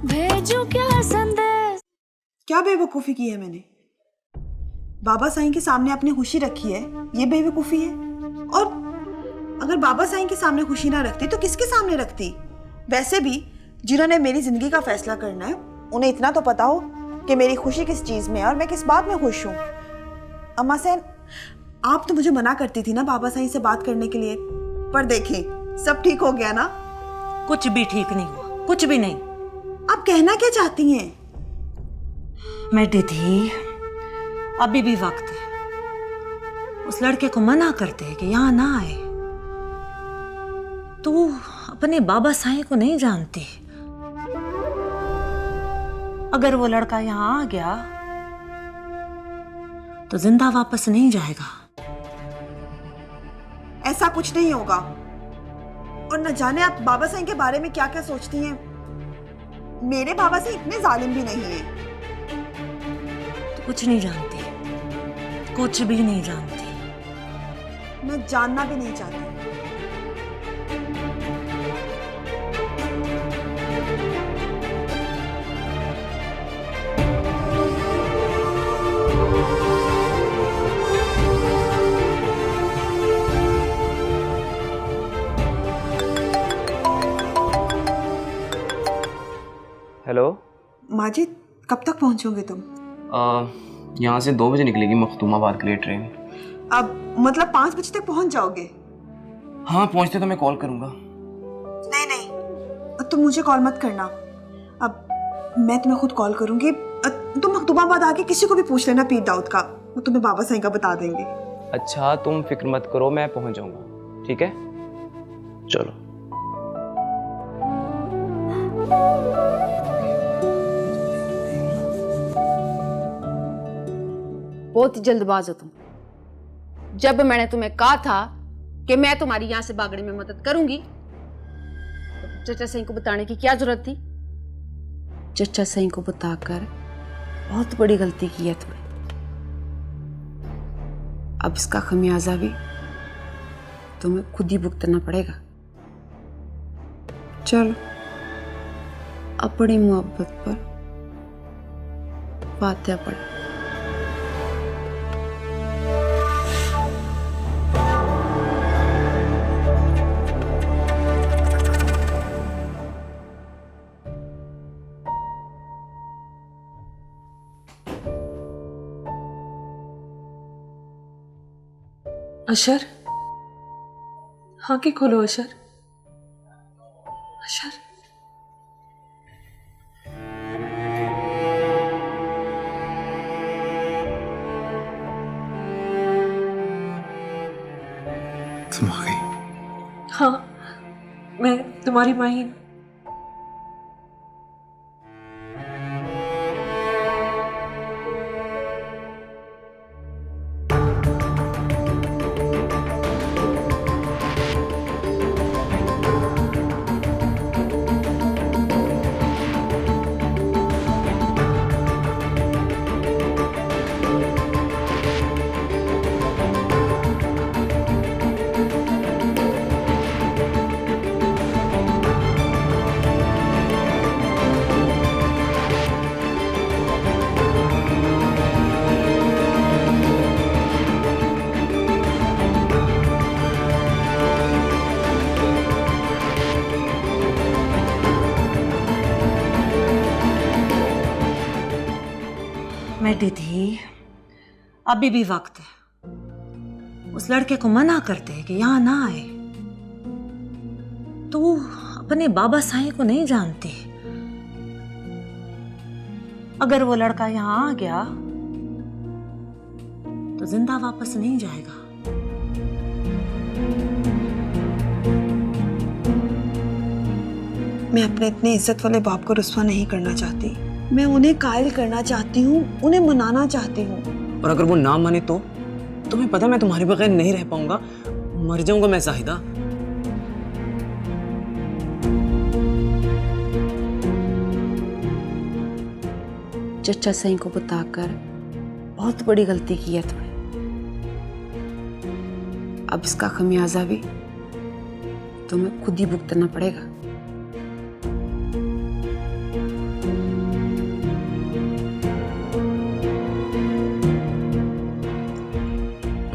भेजू क्या संदेश। क्या बेवकूफ़ी की है मैंने? बाबा साईं के सामने अपनी खुशी रखी है, ये बेवकूफ़ी है। और अगर बाबा साईं के सामने खुशी ना रखती तो किसके सामने रखती? वैसे भी जिन्होंने मेरी ज़िंदगी का फैसला करना है उन्हें इतना तो पता हो कि मेरी खुशी किस चीज़ में है और मैं किस बात में खुश हूँ। अम्मा सेन, आप तो मुझे मना करती थी ना बाबा साईं से बात करने के लिए, पर देखें सब ठीक हो गया ना? कुछ भी ठीक नहीं हुआ, कुछ भी नहीं। आप कहना क्या चाहती हैं? मैं दीदी, अभी भी वक्त है। उस लड़के को मना करते हैं कि यहाँ ना आए। तू अपने बाबा साईं को नहीं जानती। अगर वो लड़का यहाँ आ गया तो जिंदा वापस नहीं जाएगा। ऐसा कुछ नहीं होगा। और न जाने आप बाबा साईं के बारे में क्या क्या सोचती हैं। मेरे बाबा साईं इतने जालिम भी नहीं हैं। तो कुछ नहीं जानती, कुछ भी नहीं जानती। मैं जानना भी नहीं चाहती। हेलो माजिद, कब तक पहुंचोगे तुम? यहाँ से 2 बजे निकलेगी मखदूमाबाद के लिए ट्रेन। अब मतलब 5 बजे तक पहुंच जाओगे? हाँ, पहुँचते तो मैं कॉल करूँगा। नहीं नहीं, तुम मुझे कॉल मत करना। अब मैं तुम्हें खुद कॉल करूंगी। तुम मखदूमाबाद आके किसी को भी पूछ लेना पीर दाऊद का, वो तुम्हें बाबा साईं का बता देंगे। अच्छा, तुम फिक्र मत करो, मैं पहुँच जाऊँगा। ठीक है, चलो। बहुत ही जल्दबाज हो तुम। जब मैंने तुम्हें कहा था कि मैं तुम्हारी यहां से भागने में मदद करूंगी तो चचा साईं को बताने की क्या जरूरत थी? चचा साईं को बताकर बहुत बड़ी गलती की है तुमने। अब इसका खमियाजा भी तुम्हें खुद ही भुगतना पड़ेगा। चलो, अपनी मोहब्बत पर फातिहा पढ़। अशर, आंखें खोलो अशर। अशर, तुम आ गई? हाँ, मैं तुम्हारी माँ ही हूँ। मैं दीदी, अभी भी वक्त है। उस लड़के को मना करते हैं कि यहाँ ना आए। तू अपने बाबा साईं को नहीं जानती। अगर वो लड़का यहाँ आ गया तो जिंदा वापस नहीं जाएगा। मैं अपने इतने इज्जत वाले बाप को रुस्वा नहीं करना चाहती। मैं उन्हें कायल करना चाहती हूँ, उन्हें मनाना चाहती हूँ। और अगर वो ना माने तो तुम्हें पता मैं तुम्हारे बगैर नहीं रह पाऊंगा, मर जाऊंगा मैं जाहिदा। चचा साईं को बताकर बहुत बड़ी गलती की है तुमने। अब इसका खमियाजा भी तुम्हें खुद ही भुगतना पड़ेगा।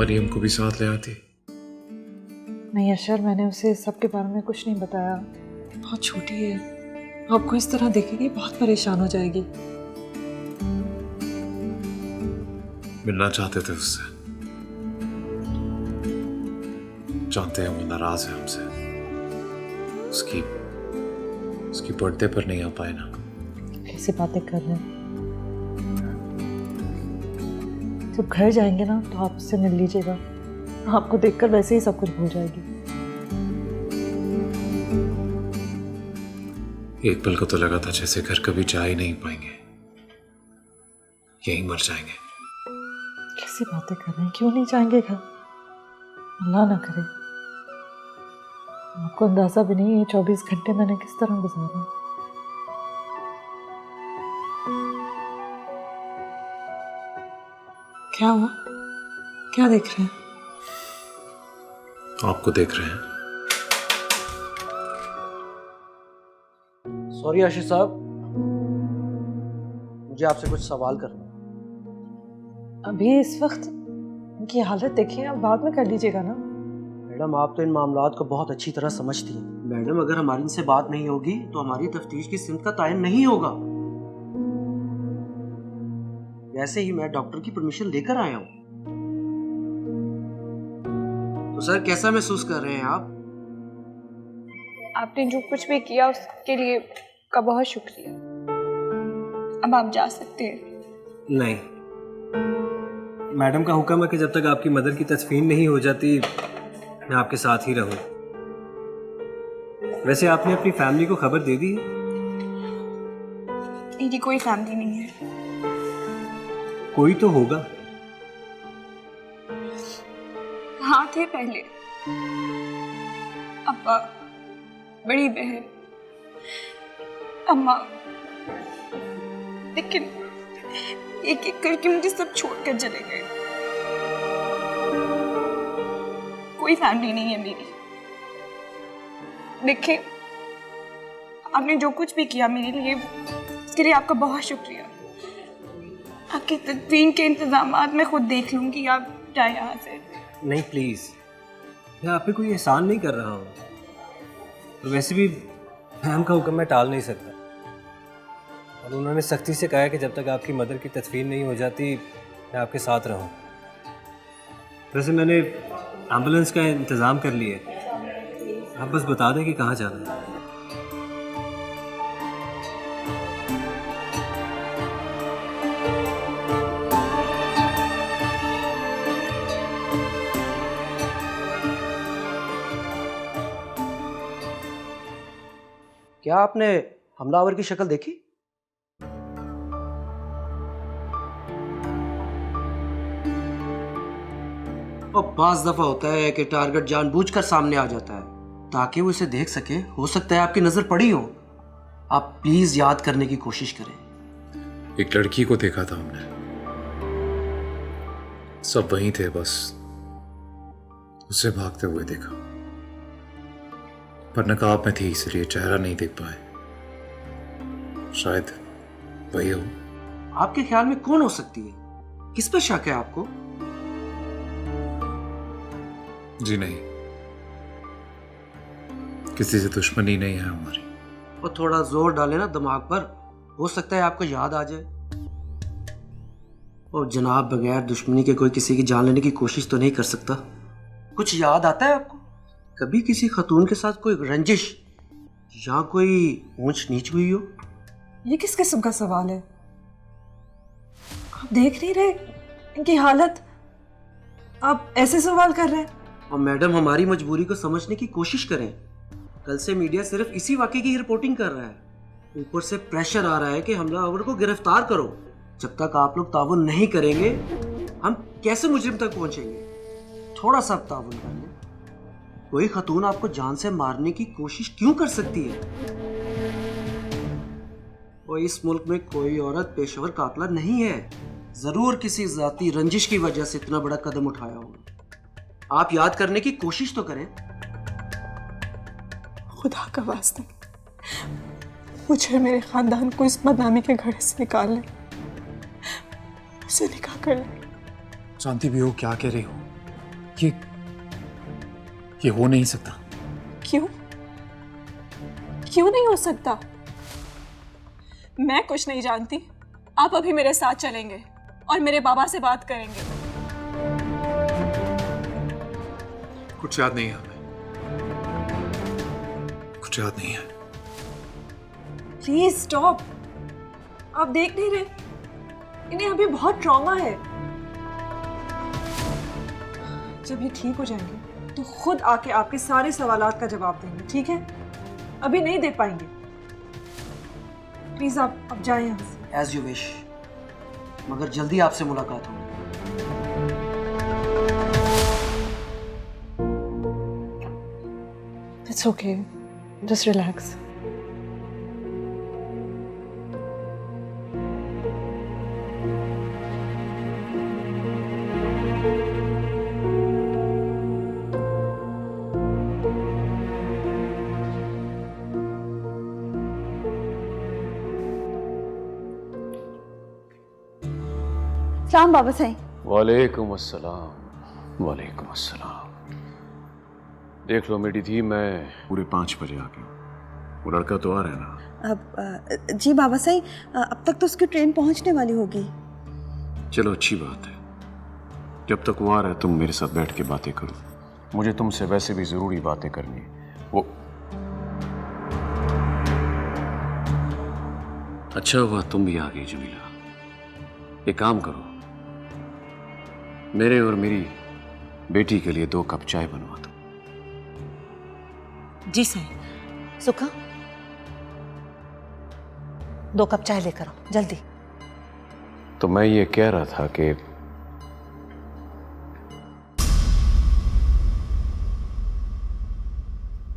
मरियम को भी साथ ले आती। नहीं अशर, मैंने उसे सबके बारे में कुछ नहीं बताया। बहुत छोटी है, आपको इस तरह देखेगी बहुत परेशान हो जाएगी। मिलना चाहते थे उससे, जानते हैं वो नाराज है हमसे। उसकी बर्थडे पर नहीं आ पाए ना। कैसी बातें कर रहे हैं। जब घर जाएंगे ना तो आप उससे मिल लीजिएगा, आपको देखकर वैसे ही सब कुछ भूल जाएगी। एक पल को तो लगा था जैसे घर कभी जा ही नहीं पाएंगे, यहीं मर जाएंगे। कैसी बातें कर रहे हैं, क्यों नहीं जाएंगे घर? अल्लाह ना करे। आपको अंदाजा भी नहीं ये 24 घंटे मैंने किस तरह गुजारे। क्या हुआ, क्या देख रहे हैं? आपको देख रहे हैं। सॉरी आशीष साहब, मुझे आपसे कुछ सवाल करना है। अभी इस वक्त उनकी हालत देखिए, आप बाद में कर लीजिएगा ना। मैडम, आप तो इन मामलात को बहुत अच्छी तरह समझती हैं। मैडम, अगर हमारी इनसे बात नहीं होगी तो हमारी तफ्तीश की सिमत का तायन नहीं होगा। वैसे ही मैं डॉक्टर की परमिशन लेकर आया हूँ। तो सर, कैसा महसूस कर रहे हैं आप? आपने जो कुछ भी किया उसके लिए का बहुत शुक्रिया। अब आप जा सकते हैं। नहीं, मैडम का हुक्म है कि जब तक आपकी मदर की तस्फीन नहीं हो जाती मैं आपके साथ ही रहूं। वैसे आपने अपनी फैमिली को खबर दे दी है? मेरी कोई फैमिली नहीं है। कोई तो होगा। हाँ, थे पहले। अब्बा, बड़ी बहन, अम्मा, लेकिन एक एक करके मुझे सब छोड़कर चले गए। कोई फैमिली नहीं है मेरी। देखिए, आपने जो कुछ भी किया मेरे लिए, उसके लिए आपका बहुत शुक्रिया। आपकी तदफीन के इंतजामात मैं खुद देख लूंगी। आप जाए यहाँ से। नहीं, प्लीज़, मैं आप पे कोई एहसान नहीं कर रहा हूँ। और वैसे भी मैम का हुक्म मैं टाल नहीं सकता, और उन्होंने सख्ती से कहा है कि जब तक आपकी मदर की तदफीन नहीं हो जाती मैं आपके साथ रहूँ। वैसे मैंने एम्बुलेंस का इंतज़ाम कर लिया है, आप बस बता दें कि कहाँ जाना है। क्या आपने हमलावर की शक्ल देखी? और बाज़ दफा होता है कि टारगेट जानबूझकर सामने आ जाता है ताकि वो इसे देख सके। हो सकता है आपकी नजर पड़ी हो। आप प्लीज याद करने की कोशिश करें। एक लड़की को देखा था हमने, सब वहीं थे, बस उसे भागते हुए देखा। पर नकाब में थी इसलिए चेहरा नहीं देख पाए। शायद वही हो। आपके ख्याल में कौन हो सकती है? किस पर शक है आपको? जी नहीं, किसी से दुश्मनी नहीं है हमारी। और थोड़ा जोर डाले ना दिमाग पर, हो सकता है आपको याद आ जाए। और जनाब, बगैर दुश्मनी के कोई किसी की जान लेने की कोशिश तो नहीं कर सकता। कुछ याद आता है आपको? कभी किसी खतून के साथ कोई रंजिश या कोई ऊंच नीच हुई हो? ये किस किस्म का सवाल है? आप देख नहीं रहे इनकी हालत, आप ऐसे सवाल कर रहे हैं? और मैडम, हमारी मजबूरी को समझने की कोशिश करें। कल से मीडिया सिर्फ इसी वाकये की रिपोर्टिंग कर रहा है, ऊपर से प्रेशर आ रहा है कि हमलावर को गिरफ्तार करो। जब तक आप लोग ताउन नहीं करेंगे हम कैसे मुजरिम तक पहुंचेंगे? थोड़ा सा ताउन कर लें। कोई खतून आपको जान से मारने की कोशिश क्यों कर सकती है? और इस मुल्क में कोई औरत पेशेवर कातला नहीं है। जरूर किसी जाती रंजिश की वजह से इतना बड़ा कदम उठाया होगा। आप याद करने की कोशिश तो करें। खुदा का वास्ता, मुझे मेरे खानदान को इस बदनामी के घड़े से निकाल लें, उसे निकाह कर लें। जानती भी हो क्या कह रही हो? ये हो नहीं सकता। क्यों? क्यों नहीं हो सकता? मैं कुछ नहीं जानती। आप अभी मेरे साथ चलेंगे और मेरे बाबा से बात करेंगे। कुछ याद नहीं है हमें, कुछ याद नहीं है। Please stop. आप देख नहीं रहे, इन्हें अभी बहुत ट्रॉमा है। जब ये ठीक हो जाएंगे तो खुद आके आपके सारे सवालात का जवाब देंगे, ठीक है? अभी नहीं दे पाएंगे। प्लीज आप अब जाएं यहाँ से। एज यू विश, मगर जल्दी आपसे मुलाकात होगी। It's okay, just relax. सलाम बाबा साईं। वालेकुम अस्सलाम, वालेकुम अस्सलाम। देख लो मेरी धी, मैं पूरे 5 बजे आ गया। वो लड़का तो आ रहा है ना? अब जी बाबा साईं, अब तक तो उसकी ट्रेन पहुंचने वाली होगी। चलो अच्छी बात है। जब तक वो आ रहा है तुम मेरे साथ बैठ के बातें करो। मुझे तुमसे वैसे भी जरूरी बातें करनी है। वो अच्छा हुआ तुम भी आ गई जमीला। एक काम करो, मेरे और मेरी बेटी के लिए 2 कप चाय बनवा दो। जी साईं। सुखा, 2 कप चाय लेकर आओ जल्दी। तो मैं ये कह रहा था कि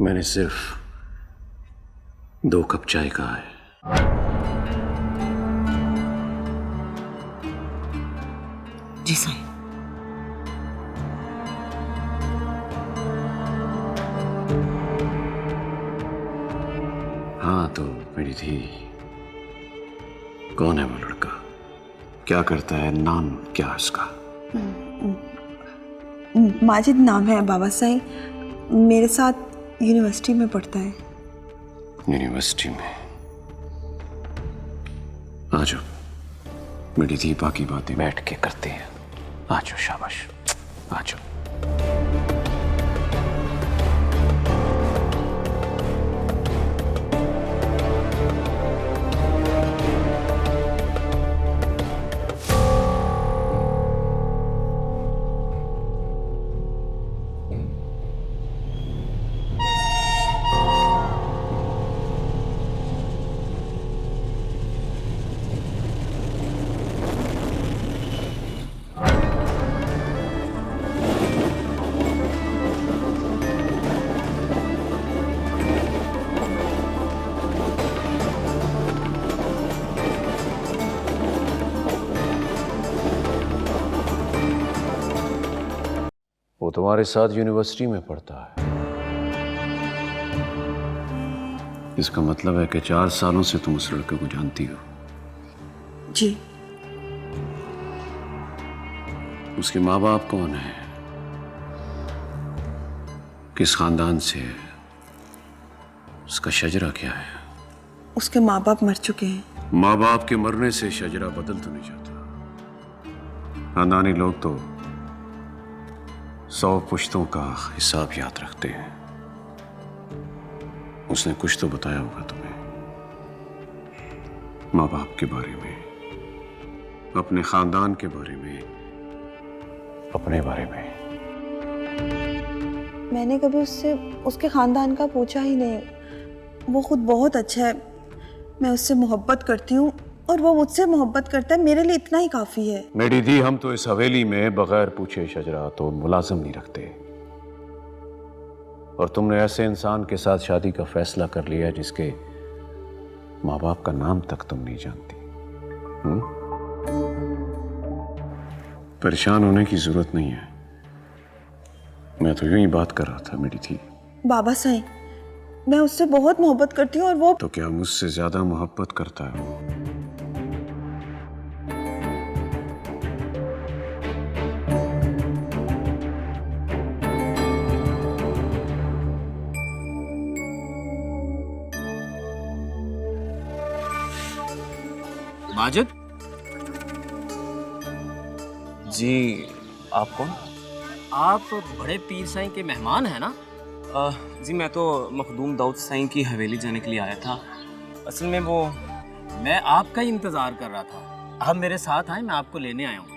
मैंने सिर्फ 2 कप चाय कहा है। जी साईं। हाँ तो मेरी थी, कौन है वो लड़का? क्या करता है? नाम क्या है उसका? माजिद नाम है बाबा साईं। मेरे साथ यूनिवर्सिटी में पढ़ता है। यूनिवर्सिटी में? आ जाओ मेरी थी, बाकी बातें बैठ के करते हैं। आ जाओ, शाबाश, आ जाओ। वो तुम्हारे साथ यूनिवर्सिटी में पढ़ता है। इसका मतलब है कि 4 सालों से तुम उस लड़के को जानती हो। जी। उसके माँ बाप कौन है? किस खानदान से है? उसका शजरा क्या है? उसके माँ बाप मर चुके हैं। माँ बाप के मरने से शजरा बदल तो नहीं जाता। खानदानी लोग तो 100 पुश्तों का हिसाब याद रखते हैं। उसने कुछ तो बताया होगा तुम्हें, माँ बाप के बारे में, अपने खानदान के बारे में, अपने बारे में। मैंने कभी उससे उसके खानदान का पूछा ही नहीं। वो खुद बहुत अच्छा है। मैं उससे मोहब्बत करती हूँ और वो मुझसे मोहब्बत करता है। मेरे लिए इतना ही काफी है। मेरी दी, हम तो इस हवेली में बगैर पूछे शजरा तो मुलाजिम नहीं रखते। और तुमने ऐसे इंसान के साथ शादी का फैसला कर लिया जिसके माँ बाप का नाम तक तुम नहीं जानती। परेशान होने की जरूरत नहीं है। मैं तो यूं ही बात कर रहा था मेरी थी। बाबा साईं, मैं उससे बहुत मोहब्बत करती हूँ और वो तो क्या मुझसे ज्यादा मोहब्बत करता है वो? माजिद, जी आप कौन? आप बड़े पीर साईं के मेहमान हैं ना? जी मैं तो मखदूम दाऊद साईं की हवेली जाने के लिए आया था। असल में वो मैं आपका ही इंतजार कर रहा था। आप मेरे साथ आए, मैं आपको लेने आया हूँ।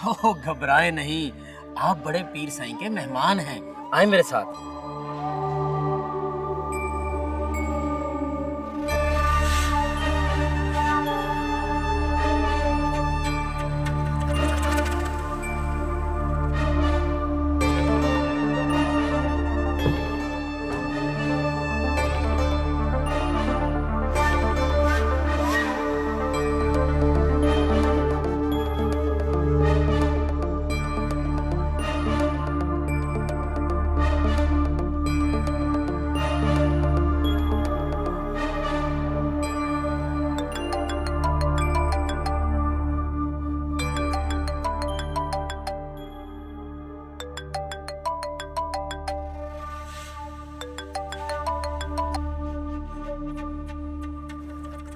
ओह, घबराए नहीं, आप बड़े पीर साईं के मेहमान हैं। आए मेरे साथ।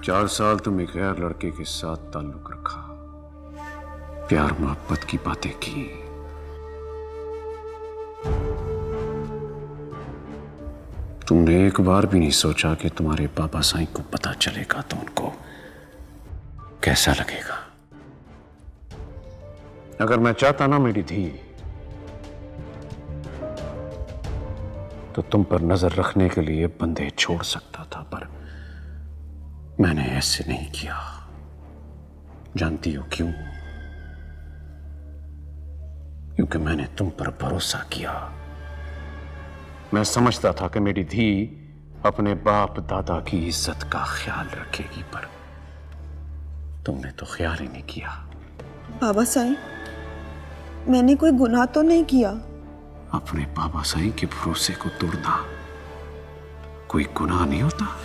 4 साल तुम एक गैर लड़के के साथ ताल्लुक रखा, प्यार मोहब्बत की बातें की। तुमने एक बार भी नहीं सोचा कि तुम्हारे बाबा साईं को पता चलेगा तो उनको कैसा लगेगा। अगर मैं चाहता ना मेरी धी, तो तुम पर नजर रखने के लिए बंदे छोड़ सकता था, पर मैंने ऐसे नहीं किया। जानती हो क्यों? क्योंकि मैंने तुम पर भरोसा किया। मैं समझता था कि मेरी धी अपने बाप दादा की इज्जत का ख्याल रखेगी, पर तुमने तो ख्याल ही नहीं किया। बाबा साईं, मैंने कोई गुनाह तो नहीं किया। अपने बाबा साईं के भरोसे को तोड़ना कोई गुनाह नहीं होता।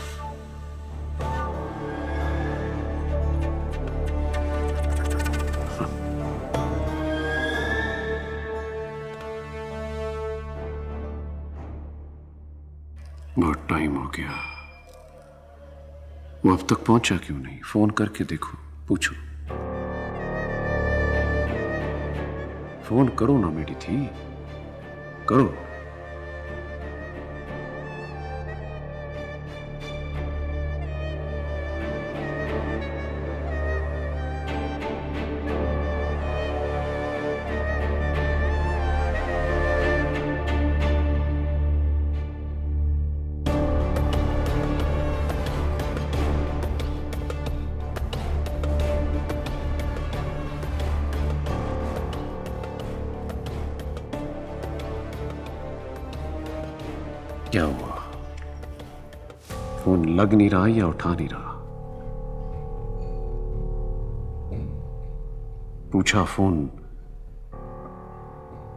बहुत टाइम हो गया, वो अब तक पहुंचा क्यों नहीं? फोन करके देखो, पूछो। फोन करो ना मेरी थी, करो। क्या हुआ? फोन लग नहीं रहा या उठा नहीं रहा? पूछा, फोन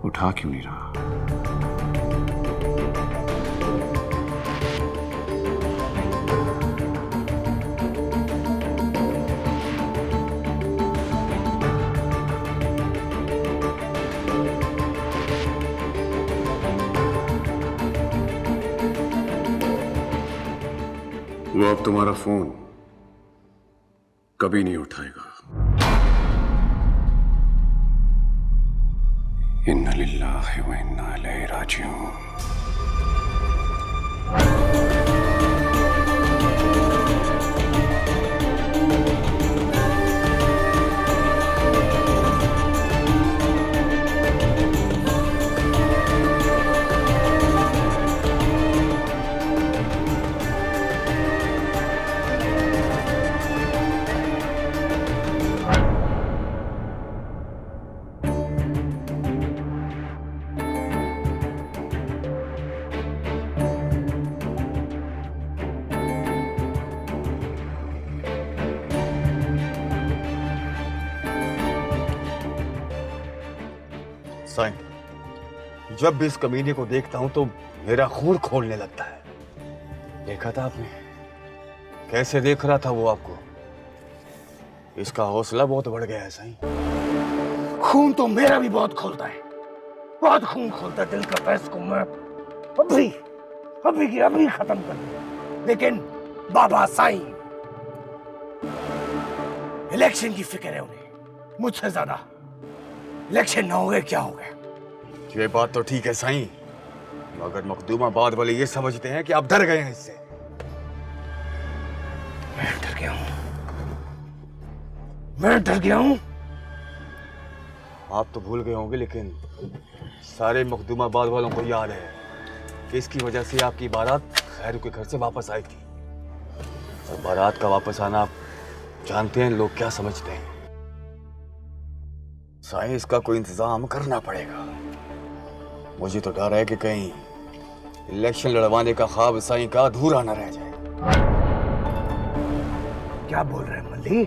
उठा क्यों नहीं रहा? वो अब तुम्हारा फोन कभी नहीं उठाएगा। इन्ना लिल्लाहि व इन्ना इलैहि राजिऊन। साईं, जब भी इस कमीने को देखता हूं तो मेरा खून खोलने लगता है। देखा था आपने कैसे देख रहा था वो आपको? इसका हौसला बहुत बढ़ गया है साईं। खून तो मेरा भी बहुत खोलता है, बहुत खून खोलता है। दिल का फैस को मैं अभी की अभी खत्म कर दूं, लेकिन बाबा साईं इलेक्शन की फिक्र है उन्हें मुझसे ज्यादा। इलेक्शन ना हो गए क्या हो गया। ये बात तो ठीक है साईं, मगर मखदूमाबाद वाले ये समझते हैं कि आप डर गए हैं इससे। मैं डर गया हूं, मैं डर गया हूं। आप तो भूल गए होंगे, लेकिन सारे मखदूमाबाद वालों को याद है कि इसकी वजह से आपकी बारात खैरू के घर से वापस आई थी। और बारात का वापस आना आप जानते हैं लोग क्या समझते हैं। साईं, इसका कोई इंतजाम करना पड़ेगा। मुझे तो डर है कि कहीं इलेक्शन लड़वाने का ख्वाब साईं का अधूरा न रह जाए। क्या बोल रहे हैं मल्ली?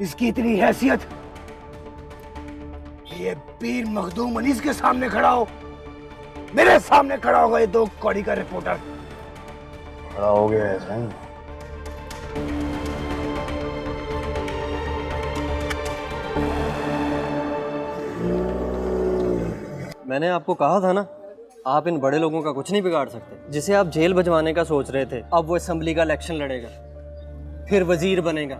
इसकी इतनी हैसियत, ये पीर मखदूम अनीस के सामने खड़ा हो, मेरे सामने खड़ा होगा ये दो कौड़ी का रिपोर्टर। खड़ा हो गया है साईं। मैंने आपको कहा था ना, आप इन बड़े लोगों का कुछ नहीं बिगाड़ सकते। जिसे आप जेल भिजवाने का सोच रहे थे, अब वो असेंबली का इलेक्शन लड़ेगा, फिर वजीर बनेगा।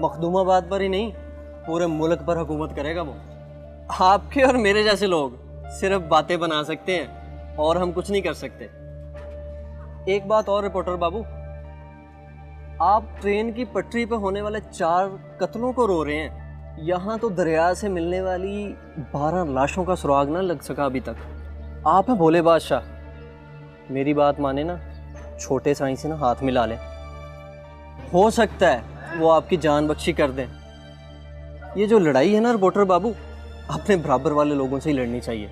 मखदूमाबाद पर ही नहीं, पूरे मुल्क पर हुकूमत करेगा वो। आपके और मेरे जैसे लोग सिर्फ बातें बना सकते हैं और हम कुछ नहीं कर सकते। एक बात और रिपोर्टर बाबू, आप ट्रेन की पटरी पर होने वाले 4 कत्लों को रो रहे हैं। यहाँ तो दरिया से मिलने वाली 12 लाशों का सुराग ना लग सका अभी तक। आप हैं भोले बादशाह, मेरी बात माने ना, छोटे साईं से ना हाथ मिला लें, हो सकता है वो आपकी जान बख्शी कर दें। ये जो लड़ाई है ना रिपोर्टर बाबू, अपने बराबर वाले लोगों से ही लड़नी चाहिए।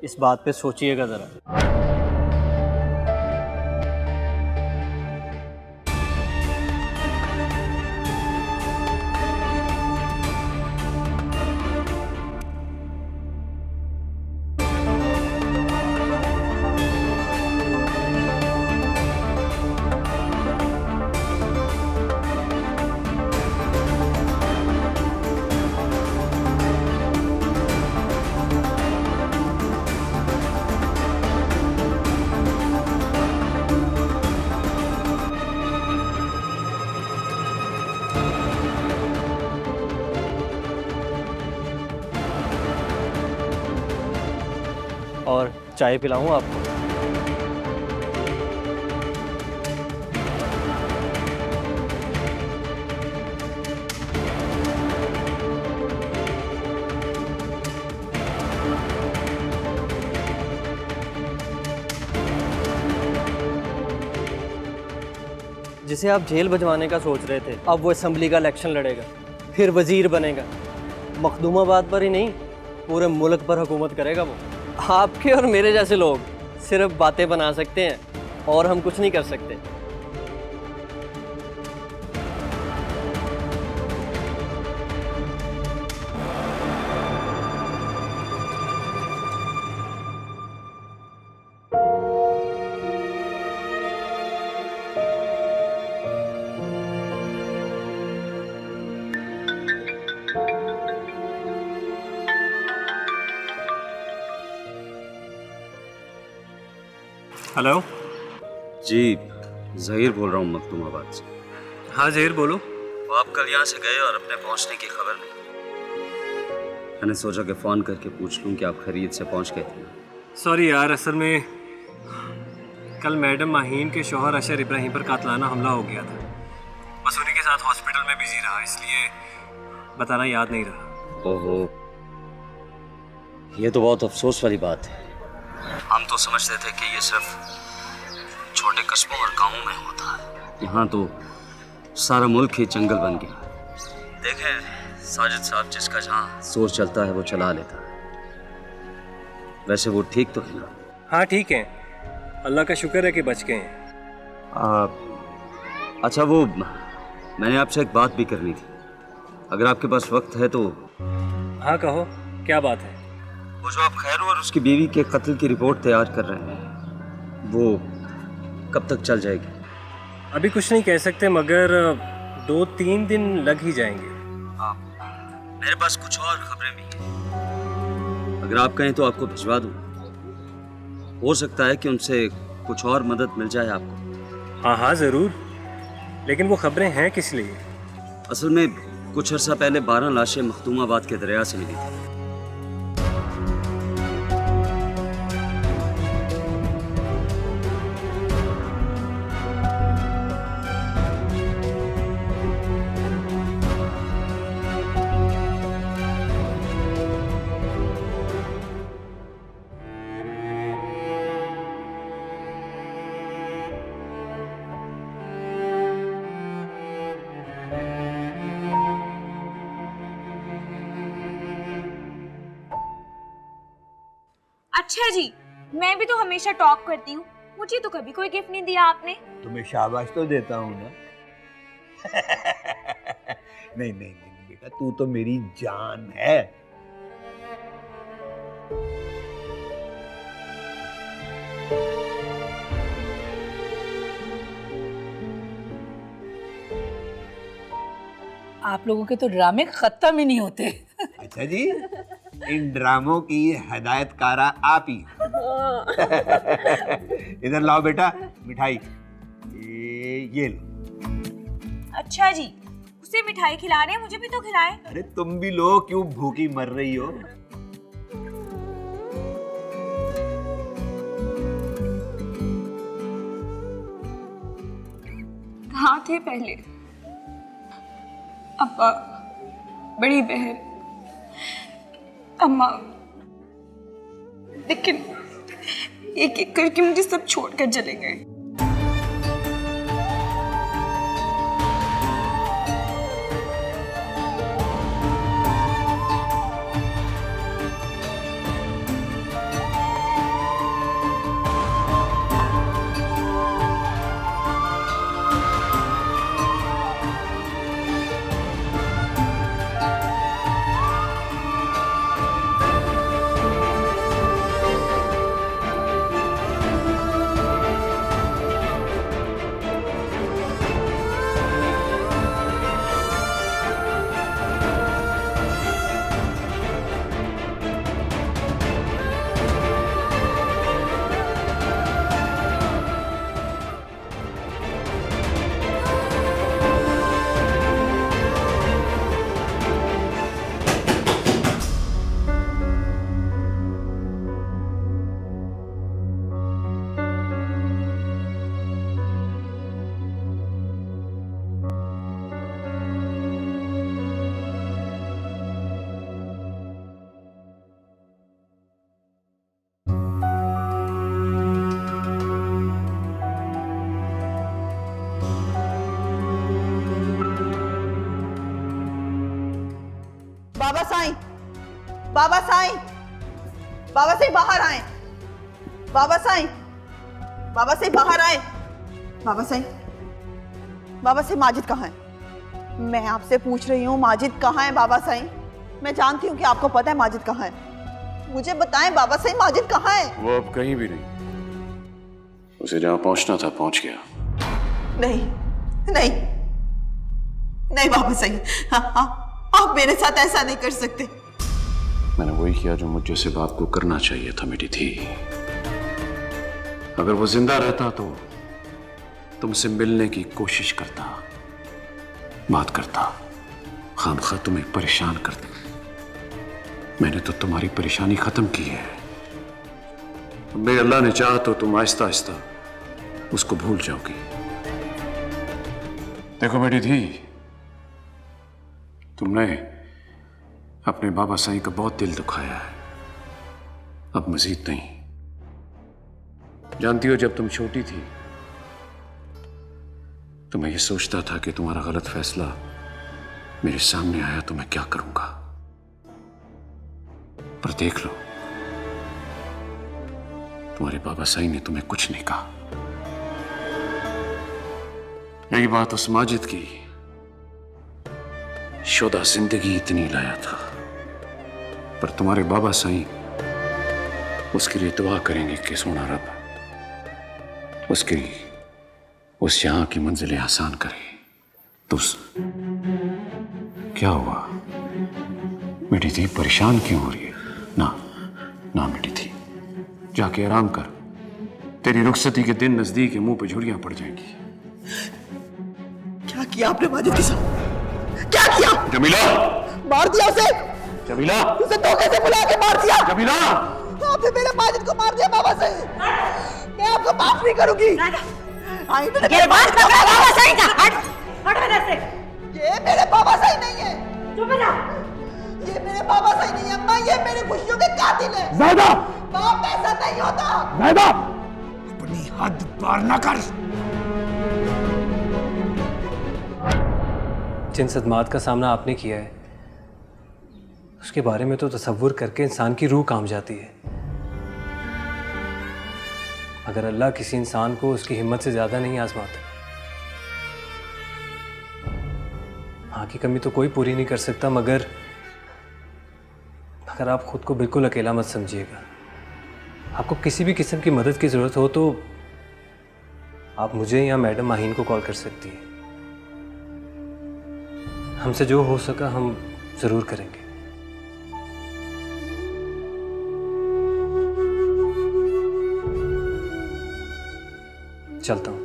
इस बात पे सोचिएगा ज़रा। और चाय पिलाऊं आपको? जिसे आप जेल भिजवाने का सोच रहे थे, अब वो असेंबली का इलेक्शन लड़ेगा, फिर वजीर बनेगा। मखदूमाबाद पर ही नहीं, पूरे मुल्क पर हुकूमत करेगा वो। आपके और मेरे जैसे लोग सिर्फ बातें बना सकते हैं और हम कुछ नहीं कर सकते। हेलो जी, ज़हीर बोल रहा हूँ मखदूमाबाद से। हाँ ज़हीर बोलो। वो आप कल यहाँ से गए और अपने पहुँचने की खबर नहीं। मैंने सोचा कि फ़ोन करके पूछ लूँ कि आप खरीद से पहुँच गए थे। सॉरी यार, असल में कल मैडम माहीन के शौहर अशर इब्राहिम पर कातलाना हमला हो गया था। बस उन्हीं के साथ हॉस्पिटल में बिजी रहा, इसलिए बताना याद नहीं रहा। ओहो, ये तो बहुत अफसोस वाली बात है। हम तो समझते थे कि ये सिर्फ छोटे कस्बों और गांवों में होता है, यहाँ तो सारा मुल्क ही जंगल बन गया। देखें साजिद साहब, जिसका जहाँ सोच चलता है वो चला लेता है। वैसे वो ठीक तो है ना? हाँ ठीक है, अल्लाह का शुक्र है कि बच गए हैं। अच्छा, वो मैंने आपसे एक बात भी करनी थी, अगर आपके पास वक्त है तो। हाँ कहो, क्या बात है? वो जो आप खैरू और उसकी बीवी के कत्ल की रिपोर्ट तैयार कर रहे हैं, वो कब तक चल जाएगी? अभी कुछ नहीं कह सकते, मगर 2-3 दिन लग ही जाएंगे। हाँ, मेरे पास कुछ और खबरें भी हैं, अगर आप कहें तो आपको भिजवा दूँ। हो सकता है कि उनसे कुछ और मदद मिल जाए आपको। हाँ हाँ ज़रूर, लेकिन वो खबरें हैं किस लिए? असल में कुछ अर्सा पहले 12 लाशें मखदूमाबाद के दरिया से मिली थी। अच्छा जी, मैं भी तो हमेशा टॉप करती हूँ, मुझे तो कभी कोई गिफ्ट नहीं दिया आपने। तुम्हें शाबाश तो देता हूँ ना। नहीं नहीं नहीं बेटा, तू तो मेरी जान है। आप लोगों के तो ड्रामे खत्म ही नहीं होते। अच्छा जी, इन ड्रामों की हदायतकारा आप ही। इधर लाओ बेटा मिठाई, ये लो। अच्छा जी, उसे मिठाई खिला रहे हैं, मुझे भी तो खिलाएं। अरे तुम भी लो, क्यों भूखी मर रही हो? कहाँ थे पहले? अब्बा, बड़ी बहन, अम्मा, लेकिन एक एक करके मुझे सब छोड़कर चले गए। बाबा साईं, बाबा साईं, बाबा साईं बाहर आए। बाबा साईं, बाबा साईं बाहर आए। बाबा साईं, बाबा साईं माजिद कहाँ है? मैं आपसे पूछ रही हूँ माजिद कहाँ है बाबा साईं? मैं जानती हूँ कि आपको पता है माजिद कहाँ है, मुझे बताएं बाबा साईं माजिद कहाँ है? वो अब कहीं भी नहीं, उसे जहाँ पहुंचना था पहुंच गया। नहीं नहीं नहीं बाबा साईं, हाँ हाँ, आप मेरे साथ ऐसा नहीं कर सकते। मैंने वही किया जो मुझ जैसे बाप को करना चाहिए था मेरी थी। अगर वो जिंदा रहता तो तुमसे मिलने की कोशिश करता, बात करता, खामखा तुम्हें परेशान करता। मैंने तो तुम्हारी परेशानी खत्म की है। मेरे अल्लाह ने चाहा तो तुम आहिस्ता आहिस्ता उसको भूल जाओगी। देखो बेटी थी, तुमने अपने बाबा साईं का बहुत दिल दुखाया है, अब मजीद नहीं। जानती हो, जब तुम छोटी थी तो मैं ये सोचता था कि तुम्हारा गलत फैसला मेरे सामने आया तो मैं क्या करूंगा, पर देख लो, तुम्हारे बाबा साईं ने तुम्हें कुछ नहीं कहा। यही बात उस माजिद की शुदा जिंदगी इतनी लाया था, पर तुम्हारे बाबा साईं उसके लिए दुआ करेंगे कि सोना रब उसके लिए उस यहाँ की मंजिलें आसान करे। तो क्या हुआ बेटी थी, परेशान क्यों हो रही है? ना ना बेटी थी, जाके आराम कर, तेरी रुखसती के दिन नजदीक है, मुंह पे झुर्रियां पड़ जाएंगी। क्या किया आपने माजिद के साथ? क्या किया? जमीला! मार दिया उसे! जमीला! उसे धोखे से बुला के मार दिया! जमीला! आपने मेरे माजिद को मार दिया बाबा सही! मैं आपको माफ नहीं करूंगी! ये बात कर रहा है बाबा सही का। हट इधर से। ये मेरे बाबा सही नहीं है! चुप हो जा। ये मेरे बाबा सही नहीं है अम्मा, ये मेरी खुशियों के कातिल है! ज़ायदा! बाप ऐसा नहीं होता! ज़ायदा! अपनी हद पार न कर। जिन सदमात का सामना आपने किया है उसके बारे में तो तसव्वुर करके इंसान की रूह कांप जाती है। अगर अल्लाह किसी इंसान को उसकी हिम्मत से ज्यादा नहीं आजमाता, मां की कमी तो कोई पूरी नहीं कर सकता, मगर आप खुद को बिल्कुल अकेला मत समझिएगा। आपको किसी भी किस्म की मदद की जरूरत हो तो आप मुझे या मैडम माहीन को कॉल कर सकती है। हमसे जो हो सका हम जरूर करेंगे। चलता हूं।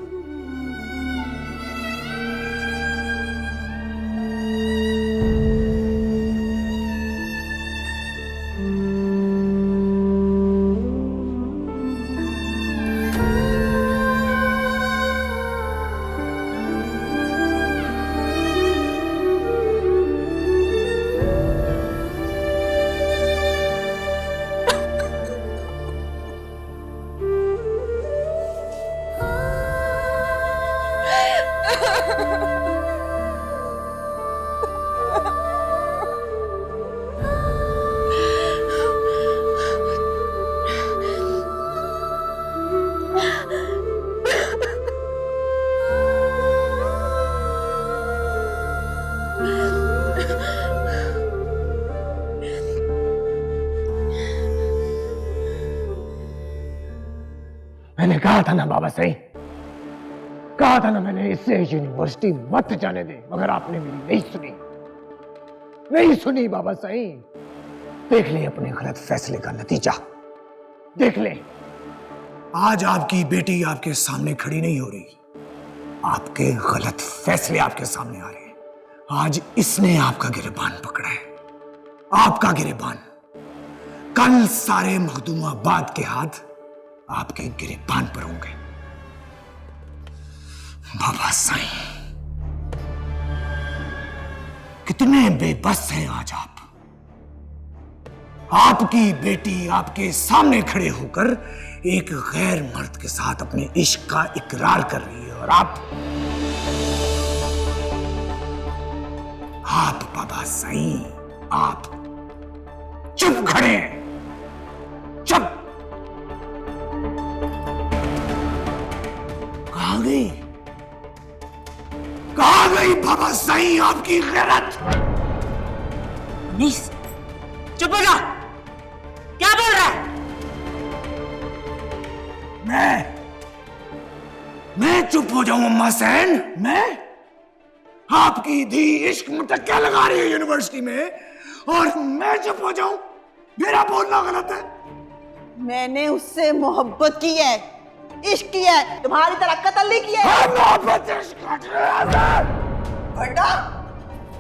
मैंने कहा था ना बाबा सही, कहा था ना मैंने इससे यूनिवर्सिटी मत जाने दे, मगर आपने मेरी नहीं सुनी बाबा सही। देख ले अपने गलत फैसले का नतीजा, देख ले। आज आपकी बेटी आपके सामने खड़ी नहीं हो रही, आपके गलत फैसले आपके सामने आ रहे हैं। आज इसने आपका गिरबान पकड़ा है, आपका गिरबान। कल सारे मखदूमाबाद के हाथ आपके गिरबान पर होंगे बाबा साईं। कितने बेबस हैं आज आप। आपकी बेटी आपके सामने खड़े होकर एक गैर मर्द के साथ अपने इश्क का इकरार कर रही है, और आप बाबा साईं आप चुप खड़े हैं, चुप। कहाँ गई बाबा साईं आपकी गैरत? नीस, चुप हो जा। क्या बोल रहा है? मैं चुप हो जाऊं अम्मा सैन? मैं? आपकी धी इश्क में टक्का लगा रही है यूनिवर्सिटी में, और मैं चुप हो जाऊं? मेरा बोलना गलत है? मैंने उससे मोहब्बत की है, इश्क किया है, तुम्हारी तरह कत्ल नहीं किया है। मोहब्बत इश्क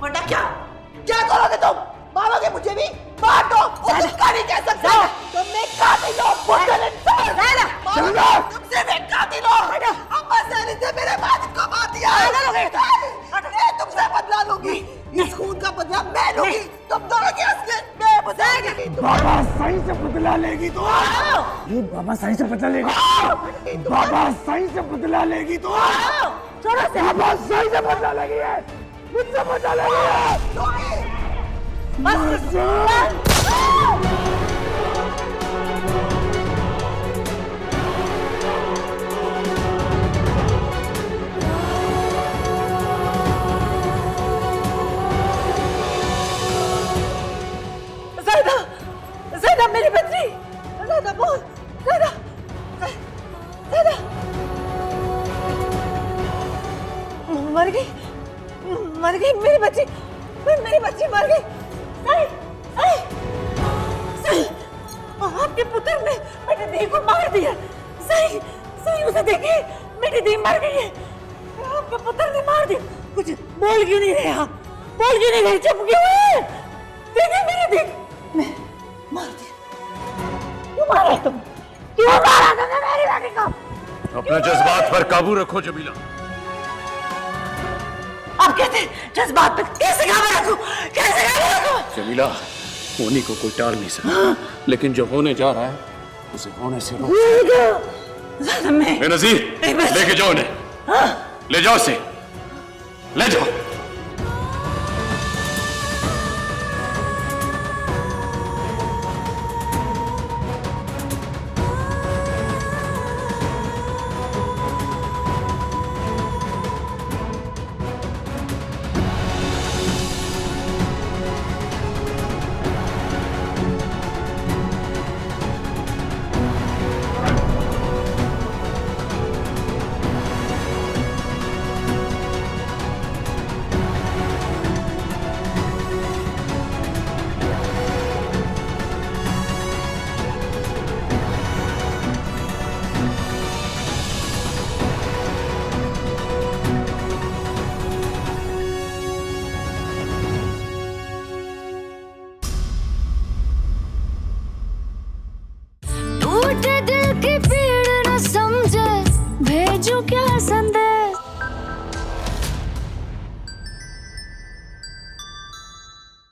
वरना क्या करोगे तुम? मारोगे मुझे भी? मार दो, उसका नहीं कह सकते। तुम एक कातिल हो, बुज़दिल इंसान। तुम सिर्फ एक कातिल हो। अम्मा सैनी से मेरे माजिद को मार दिया। मैं तुमसे बदला लूंगी, इस खून का बदला मैं लूंगी। तुम दोनों के असली मैं बचाऊंगी। बाबा साईं से बदला लेगी तो? ये बाबा साईं से बदला लेगी? बाबा साईं से बदला लेगी तो? बाबा साईं से बदला लेगी है, मुझसे बदला लेगी है। ज़ैदा मेरी बच्ची, ज़ैदा बोल, ज़ैदा मर गई मेरी बच्ची मर गई। सही आपके पुत्र ने मेरी दी को मार दिया। सही उसे देखिए, मेरी दी मर गई है, आपके पुत्र ने मार दिया। कुछ बोल क्यों नहीं रहे आप? बोल क्यों नहीं रहे? चुप क्यों है? देखिए मेरे देख, मैं मार दिया। क्यों मारा तुम? क्यों मारा तुमने मेरी बेटी को? अपने जज्बात पर काबू रखो जमीला। आप कहते हैं जज्बात पे कैसे काबू रखूं? कैसे काबू रखूं? जमीला, होने को कोई टाल नहीं सकता, लेकिन जो होने जा रहा है उसे होने से रोक। नजीर, लेके जाओ उन्हें, ले जाओ उसे, ले जाओ। टूट